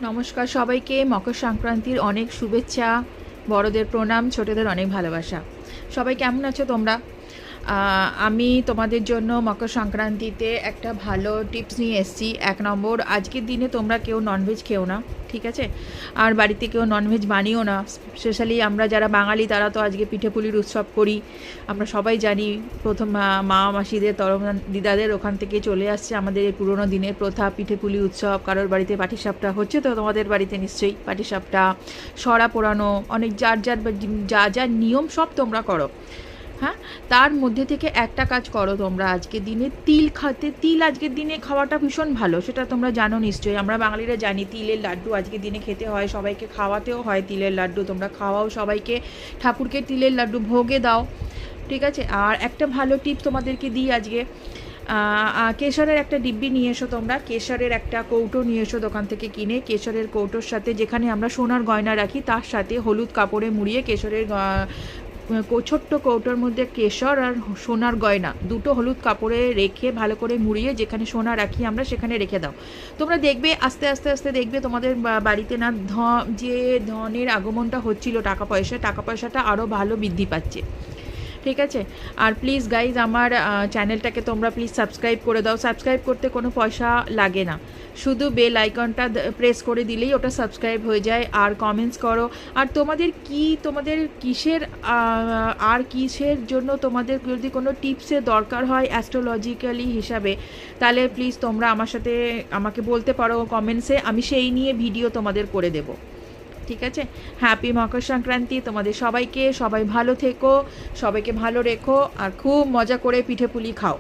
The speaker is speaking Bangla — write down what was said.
নমস্কার সবাইকে, মকর সংক্রান্তির অনেক শুভেচ্ছা, বড়দের প্রণাম, ছোটদের অনেক ভালোবাসা। সবাই কেমন আছো তোমরা? আমি তোমাদের জন্য মকর সংক্রান্তিতে একটা ভালো টিপস নিয়ে এসেছি। 1 নম্বর, আজকের দিনে তোমরা কেউ ননভেজ খেও না, ঠিক আছে? আর বাড়িতে কেউ ননভেজ বানিও না। স্পেশালি আমরা যারা বাঙালি তারা তো আজকে পিঠেপুলির উৎসব করি। আমরা সবাই জানি, প্রথম মা মাসিদের তরফ, দিদাদের ওখান থেকে চলে আসছে আমাদের এই পুরোনো দিনের প্রথা, পিঠেপুলি উৎসব। কারোর বাড়িতে পাটিসাপটা হচ্ছে, তো তোমাদের বাড়িতে নিশ্চয়ই পাটিসাপটা, সরা পোড়ানো, অনেক যার যার যা যা নিয়ম সব তোমরা করো। হ্যাঁ, তার মধ্যে থেকে একটা কাজ করো তোমরা আজকের দিনে, তিল আজকের দিনে খাওয়াটা ভীষণ ভালো, সেটা তোমরা জানো নিশ্চয়ই। আমরা বাঙালিরা জানি তিলের লাড্ডু আজকের দিনে খেতে হয়, সবাইকে খাওয়াতেও হয় তিলের লাড্ডু। তোমরা খাওয়াও সবাইকে, ঠাকুরকে তিলের লাড্ডু ভোগে দাও, ঠিক আছে? আর একটা ভালো টিপ তোমাদেরকে দিই আজকে, কেশরের একটা ডিব্বি নিয়ে এসো তোমরা, কেশরের একটা কৌটো নিয়ে এসো দোকান থেকে কিনে। কেশরের কৌটোর সাথে, যেখানে আমরা সোনার গয়না রাখি, তার সাথে হলুদ কাপড়ে মুড়িয়ে কেশরের ছোট্ট কৌটোর মধ্যে কেশর আর সোনার গয়না দুটো হলুদ কাপড়ে রেখে ভালো করে মুড়িয়ে, যেখানে সোনা রাখি আমরা সেখানে রেখে দাও। তোমরা দেখবে আস্তে আস্তে আস্তে দেখবে তোমাদের বাড়িতে না যে ধনের আগমনটা হচ্ছিল, টাকা পয়সাটা আরও ভালো বৃদ্ধি পাচ্ছে, ঠিক আছে? আর প্লিজ গাইজ, আমার চ্যানেলটাকে তোমরা প্লিজ সাবস্ক্রাইব করে দাও। সাবস্ক্রাইব করতে কোনো পয়সা লাগে না, শুধু বেল আইকনটা প্রেস করে দিলেই ওটা সাবস্ক্রাইব হয়ে যায়। আর কমেন্টস করো। আর তোমাদের কিসের জন্য তোমাদের যদি কোনো টিপসের দরকার হয় অ্যাস্ট্রোলজিক্যালি হিসাবে, তাহলে প্লিজ তোমরা আমাকে বলতে পারো কমেন্টসে, আমি সেই নিয়ে ভিডিও তোমাদের করে দেবো, ঠিক আছে? হ্যাপি মকর সংক্রান্তি তোমাদের সবাইকে। সবাই ভালো থেকো, সবাইকে ভালো রেখো, আর খুব মজা করে পিঠেপুলি খাও।